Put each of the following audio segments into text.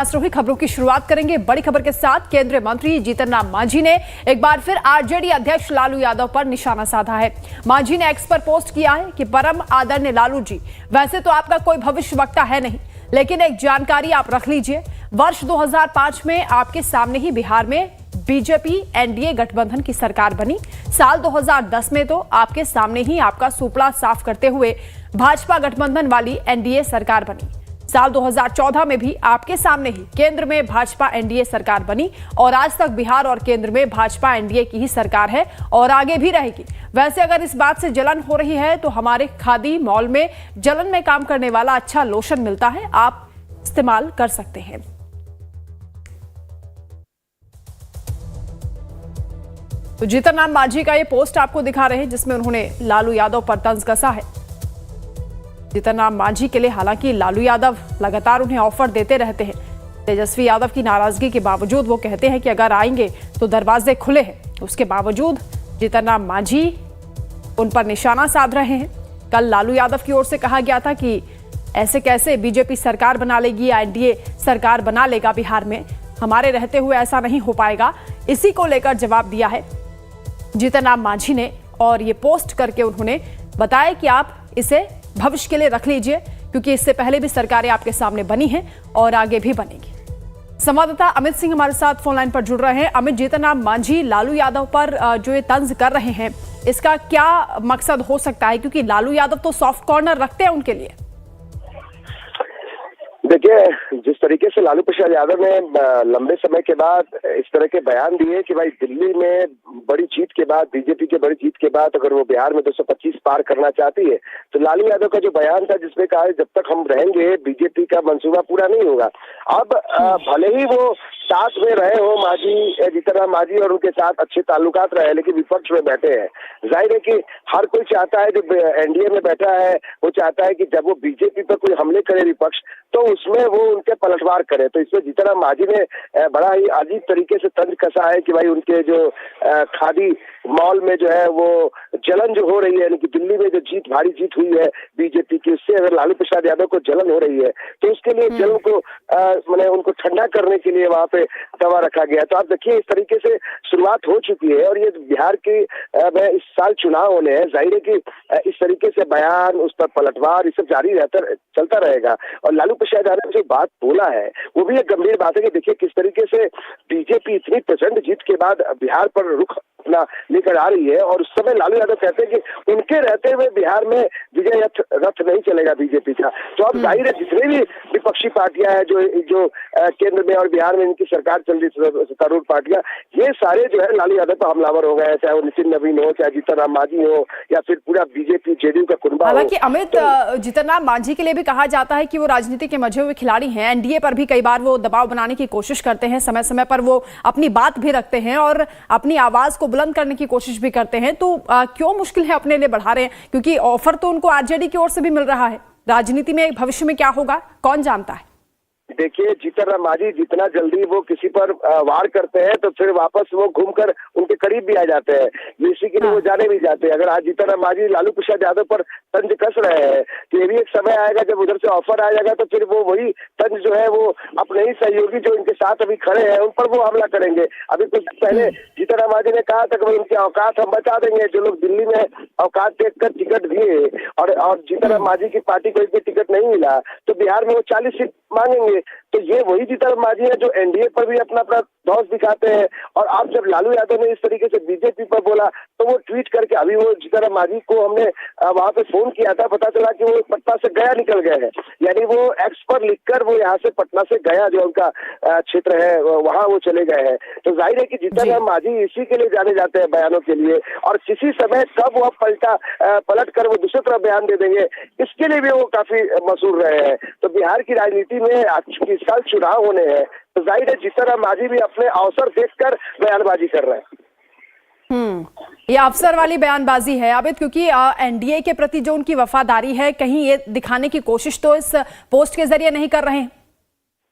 राष्ट्रीय खबरों की शुरुआत करेंगे बड़ी खबर के साथ। केंद्रीय मंत्री जीतन राम मांझी ने एक बार फिर आरजेडी अध्यक्ष लालू यादव पर निशाना साधा है। मांझी ने एक्स पर पोस्ट किया है कि परम आदरणीय लालू जी, वैसे तो आपका कोई भविष्यवक्ता है नहीं, लेकिन एक जानकारी आप रख लीजिए। वर्ष 2005 में आपके सामने ही बिहार में बीजेपी एनडीए गठबंधन की सरकार बनी। साल 2010 में तो आपके सामने ही आपका सुपड़ा साफ करते हुए भाजपा गठबंधन वाली एनडीए सरकार बनी। साल 2014 में भी आपके सामने ही केंद्र में भाजपा एनडीए सरकार बनी और आज तक बिहार और केंद्र में भाजपा एनडीए की ही सरकार है और आगे भी रहेगी। वैसे अगर इस बात से जलन हो रही है तो हमारे खादी मॉल में जलन में काम करने वाला अच्छा लोशन मिलता है, आप इस्तेमाल कर सकते हैं। तो जीतन राम मांझी का ये पोस्ट आपको दिखा रहे हैं जिसमें उन्होंने लालू यादव पर तंज कसा है। जीतन राम मांझी के लिए हालांकि लालू यादव लगातार उन्हें ऑफर देते रहते हैं। तेजस्वी यादव की नाराजगी के बावजूद वो कहते हैं कि अगर आएंगे तो दरवाजे खुले हैं। उसके बावजूद जीतन राम मांझी उन पर निशाना साध रहे हैं। कल लालू यादव की ओर से कहा गया था कि ऐसे कैसे बीजेपी सरकार बना लेगी या एनडीए सरकार बना लेगा बिहार में, हमारे रहते हुए ऐसा नहीं हो पाएगा। इसी को लेकर जवाब दिया है जीतन राम मांझी ने और ये पोस्ट करके उन्होंने बताया कि आप इसे भविष्य के लिए रख लीजिए, क्योंकि इससे पहले भी सरकारें आपके सामने बनी हैं और आगे भी बनेगी। संवाददाता अमित सिंह हमारे साथ फोन लाइन पर जुड़ रहे हैं। अमित, जीतन राम मांझी लालू यादव पर जो ये तंज कर रहे हैं, इसका क्या मकसद हो सकता है, क्योंकि लालू यादव तो सॉफ्ट कॉर्नर रखते हैं उनके लिए। देखिए, जिस तरीके से लालू प्रसाद यादव ने लंबे समय के बाद इस तरह के बयान दिए कि भाई दिल्ली में बड़ी जीत के बाद, बीजेपी के बड़ी जीत के बाद अगर वो बिहार में 225 पार करना चाहती है, तो लालू यादव का जो बयान था जिसमें कहा जब तक हम रहेंगे बीजेपी का मंसूबा पूरा नहीं होगा। अब भले ही वो साथ में रहे हो मांझी, जीतन राम मांझी और उनके साथ अच्छे ताल्लुकात रहे, लेकिन विपक्ष में बैठे हैं। जाहिर है कि हर कोई चाहता है, जो एनडीए में बैठा है वो चाहता है कि जब वो बीजेपी पर कोई हमले करे विपक्ष, तो उसमें वो उनके पलटवार करे। तो इसमें जीतन राम मांझी ने बड़ा ही अजीब तरीके से तंज कसा है कि भाई उनके जो खादी मॉल में जो है वो जलन जो हो रही है, यानी कि दिल्ली में जो भारी जीत हुई है बीजेपी की, उससे अगर लालू प्रसाद यादव को जलन हो रही है तो उसके लिए जलन को मैंने उनको ठंडा करने के लिए वहां पे दवा रखा गया। तो आप देखिए, इस तरीके से शुरुआत हो चुकी है और ये बिहार की में इस साल चुनाव होने हैं। जाहिर है कि इस तरीके से बयान, उस पर पलटवार, ये सब जारी चलता रहेगा। और लालू प्रसाद यादव ने जो बात बोला है वो भी एक गंभीर बात है कि देखिए किस तरीके से बीजेपी इतनी प्रचंड जीत के बाद बिहार पर रुख अपना लेकर आ रही है, और उस समय लालू यादव कहते हैं कि उनके रहते हुए बिहार में विजय रथ नहीं चलेगा बीजेपी का। तो अब जाहिर है जितनी भी विपक्षी पार्टियां हैं जो केंद्र में और बिहार में इनकी सरकार चल रही, सत्तारूढ़ पार्टियां, ये सारे जो है लालू यादव पर हमलावर हो गए, चाहे वो नितिन नवीन हो, चाहे जीतन राम मांझी हो, या फिर पूरा बीजेपी जेडीयू का कुनबा हो। हालांकि अमित, जीतन राम मांझी के लिए भी कहा जाता है कि वो राजनीति के मजे हुए खिलाड़ी हैं। एनडीए पर भी कई बार वो दबाव बनाने की कोशिश करते हैं, समय समय पर वो अपनी बात भी रखते हैं और अपनी आवाज को बुलंद करने की कोशिश भी करते हैं। तो क्यों मुश्किल है अपने लिए बढ़ा रहे हैं, क्योंकि ऑफर तो उनको आरजेडी की ओर से भी मिल रहा है। राजनीति में भविष्य में क्या होगा कौन जानता है। देखिए, जीतन राम मांझी जितना जल्दी वो किसी पर वार करते हैं तो फिर वापस वो घूमकर उनके करीब भी आ जाते हैं, इसी के लिए वो जाने भी जाते हैं। अगर आज जीतन राम मांझी लालू प्रसाद यादव पर तंज कस रहे हैं तो ये भी एक समय आएगा जब उधर से ऑफर आ जाएगा तो फिर वो वही तंज जो है वो अपने ही सहयोगी जो इनके साथ अभी खड़े हैं उन पर वो हमला करेंगे। अभी कुछ पहले जीतन राम मांझी ने कहा था कि भाई उनकी औकात हम बचा देंगे, जो लोग दिल्ली में औकात देखकर टिकट दिए और जीतन राम मांझी की पार्टी को एक भी टिकट नहीं मिला तो बिहार में वो 40 सीट मांगेंगे। तो ये वही जीतन राम मांझी है जो एनडीए पर भी अपना धौंस दिखाते हैं। और अब जब लालू यादव ने इस तरीके से बीजेपी पर बोला तो वो ट्वीट करके, अभी वो जीतन राम मांझी को हमने वहां पे फोन किया था, पता चला कि वो पटना से गया निकल गए हैं, यानी वो एक्स पर लिखकर वो यहाँ से पटना से गया जो उनका क्षेत्र है वहां वो चले गए हैं। तो जाहिर है कि जीतन राम मांझी इसी के लिए जाने जाते हैं, बयानों के लिए, और किसी समय कब वो पलट कर वो दूसरी तरफ बयान दे देंगे इसके लिए भी वो काफी मशहूर रहे हैं। तो बिहार की राजनीति में इस साल चुनाव होने हैं तो जाहिर है जीतन राम मांझी भी अपने अवसर देखकर बयानबाजी कर रहे हैं। ये अवसर वाली बयानबाजी है अमित, क्योंकि एनडीए के प्रति जो उनकी वफादारी है, कहीं ये दिखाने की कोशिश तो इस पोस्ट के जरिए नहीं कर रहे हैं।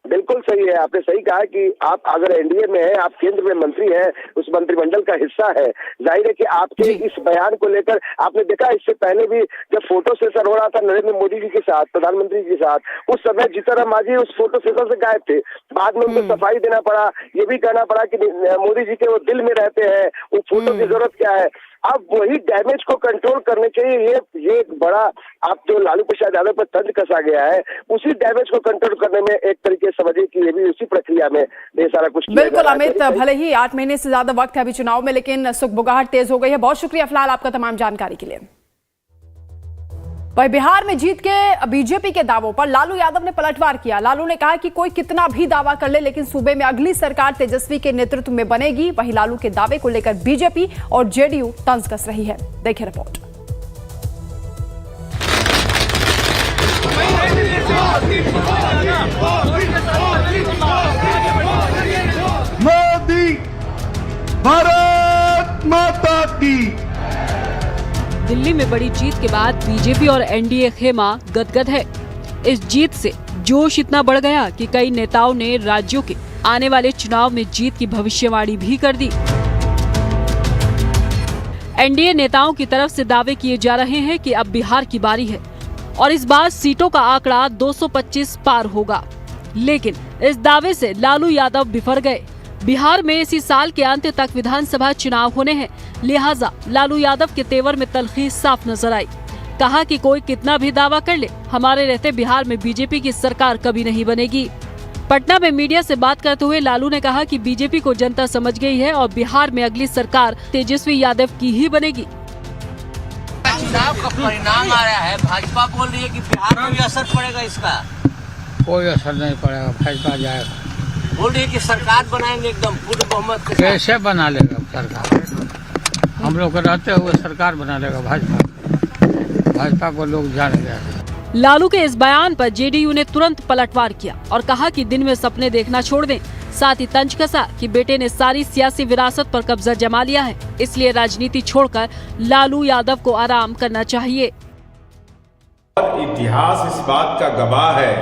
बिल्कुल सही है, आपने सही कहा कि आप अगर एनडीए में हैं, आप केंद्र में मंत्री हैं, उस मंत्रिमंडल का हिस्सा है, जाहिर है कि आपके इस बयान को लेकर आपने देखा इससे पहले भी जब फोटो सेशन हो रहा था नरेंद्र मोदी जी के साथ, प्रधानमंत्री जी के साथ, उस समय जीतन मांझी उस फोटो सेशन से गायब थे। बाद में उनको सफाई देना पड़ा, ये भी कहना पड़ा कि मोदी जी के वो दिल में रहते हैं, उस फोटो की जरूरत क्या है। अब वही डैमेज को कंट्रोल करने के लिए ये एक बड़ा आप जो लालू प्रसाद यादव पर तंज कसा गया है, उसी डैमेज को कंट्रोल करने में एक तरीके से समझिए कि ये भी उसी प्रक्रिया में ये सारा कुछ बिल्कुल अमित, भले ही 8 महीने से ज्यादा वक्त है अभी चुनाव में, लेकिन सुगबुगाहट तेज हो गई है। बहुत शुक्रिया फिलहाल आपका तमाम जानकारी के लिए। वहीं बिहार में जीत के बीजेपी के दावों पर लालू यादव ने पलटवार किया। लालू ने कहा कि कोई कितना भी दावा कर ले, लेकिन सूबे में अगली सरकार तेजस्वी के नेतृत्व में बनेगी। वहीं लालू के दावे को लेकर बीजेपी और जेडीयू तंज कस रही है। देखिए रिपोर्ट। मोदी भारत माता की। दिल्ली में बड़ी जीत के बाद बीजेपी और एनडीए खेमा गदगद है। इस जीत से जोश इतना बढ़ गया कि कई नेताओं ने राज्यों के आने वाले चुनाव में जीत की भविष्यवाणी भी कर दी। एनडीए नेताओं की तरफ से दावे किए जा रहे हैं कि अब बिहार की बारी है और इस बार सीटों का आंकड़ा 225 पार होगा। लेकिन इस दावे से लालू यादव बिफर गए। बिहार में इसी साल के अंत तक विधानसभा चुनाव होने हैं, लिहाजा लालू यादव के तेवर में तलखी साफ नजर आई। कहा कि कोई कितना भी दावा कर ले, हमारे रहते बिहार में बीजेपी की सरकार कभी नहीं बनेगी। पटना में मीडिया से बात करते हुए लालू ने कहा कि बीजेपी को जनता समझ गई है और बिहार में अगली सरकार तेजस्वी यादव की ही बनेगी। चुनाव का परिणाम आ रहा है, भाजपा बोल रही है कि बिहार में भी असर पड़ेगा इसका। कोई असर नहीं पड़ेगा, भाजपा जाएगा। बोल रही है कि सरकार बनाएंगे एकदम पूर्ण बहुमत के साथ। कैसे बना लेगा सरकार? हम लोग रहते हुए सरकार बना लेगा भाजपा को लोग जान गया। लालू के इस बयान पर जेडीयू ने तुरंत पलटवार किया और कहा कि दिन में सपने देखना छोड़ दें। साथ ही तंज कसा कि बेटे ने सारी सियासी विरासत पर कब्जा जमा लिया है, इसलिए राजनीति छोड़कर लालू यादव को आराम करना चाहिए। इतिहास इस बात का गवाह है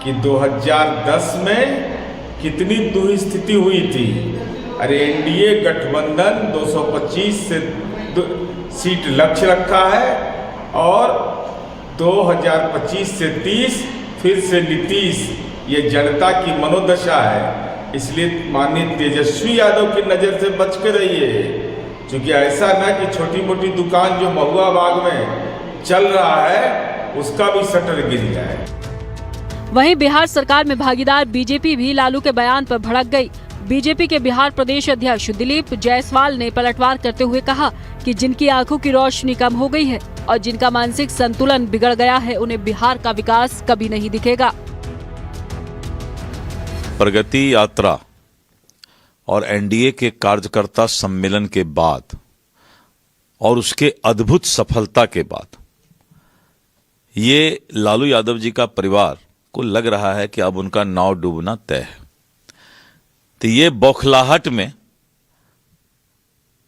कि 2010 में कितनी दुस्थिति हुई थी। अरे एनडीए गठबंधन 225 से सीट लक्ष्य रखा है और 2025 से 30 फिर से नीतीश, ये जनता की मनोदशा है। इसलिए माननीय तेजस्वी यादव की नज़र से बच के रहिए, क्योंकि ऐसा ना कि छोटी मोटी दुकान जो महुआ बाग में चल रहा है उसका भी शटर गिर जाए। वहीं बिहार सरकार में भागीदार बीजेपी भी लालू के बयान पर भड़क गई। बीजेपी के बिहार प्रदेश अध्यक्ष दिलीप जायसवाल ने पलटवार करते हुए कहा कि जिनकी आंखों की रोशनी कम हो गई है और जिनका मानसिक संतुलन बिगड़ गया है, उन्हें बिहार का विकास कभी नहीं दिखेगा। प्रगति यात्रा और एनडीए के कार्यकर्ता सम्मेलन के बाद और उसके अद्भुत सफलता के बाद ये लालू यादव जी का परिवार को लग रहा है कि अब उनका नाव डूबना तय है। तो ये बौखलाहट में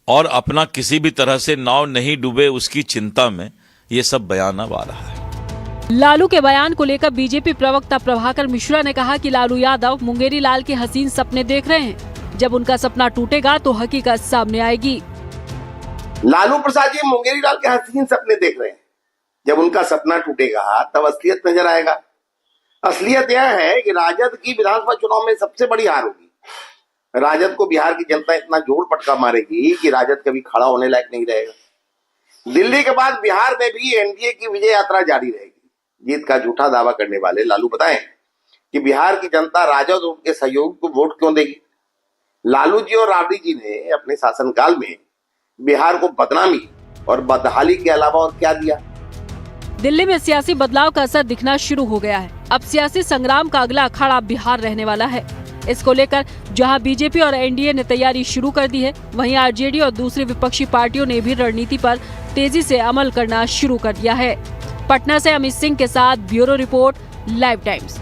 और अपना किसी भी तरह से नाव नहीं डूबे उसकी चिंता में ये सब बयान अब आ रहा है। लालू के बयान को लेकर बीजेपी प्रवक्ता प्रभाकर मिश्रा ने कहा कि लालू यादव मुंगेरी लाल के हसीन सपने देख रहे हैं। जब उनका सपना टूटेगा तो हकीकत सामने आएगी। लालू प्रसाद जी मुंगेरी लाल के हसीन सपने देख रहे हैं। जब उनका सपना टूटेगा तब असलियत नजर आएगा। असलियत यह है कि राजद की विधानसभा चुनाव में सबसे बड़ी हार होगी। राजद को बिहार की जनता इतना जोड़ पटका मारेगी कि राजद कभी खड़ा होने लायक नहीं रहेगा। दिल्ली के बाद बिहार में भी एनडीए की विजय यात्रा जारी रहेगी। जीत का झूठा दावा करने वाले लालू बताएं कि बिहार की जनता राजद और उनके सहयोगी को वोट क्यों देगी। लालू जी और राबड़ी जी ने अपने शासनकाल में बिहार को बदनामी और बदहाली के अलावा और क्या दिया। दिल्ली में सियासी बदलाव का असर दिखना शुरू हो गया है। अब सियासी संग्राम का अगला अखाड़ा बिहार रहने वाला है। इसको लेकर जहां बीजेपी और एनडीए ने तैयारी शुरू कर दी है, वहीं आरजेडी और दूसरी विपक्षी पार्टियों ने भी रणनीति पर तेजी से अमल करना शुरू कर दिया है। पटना से अमित सिंह के साथ ब्यूरो रिपोर्ट, लाइव टाइम्स।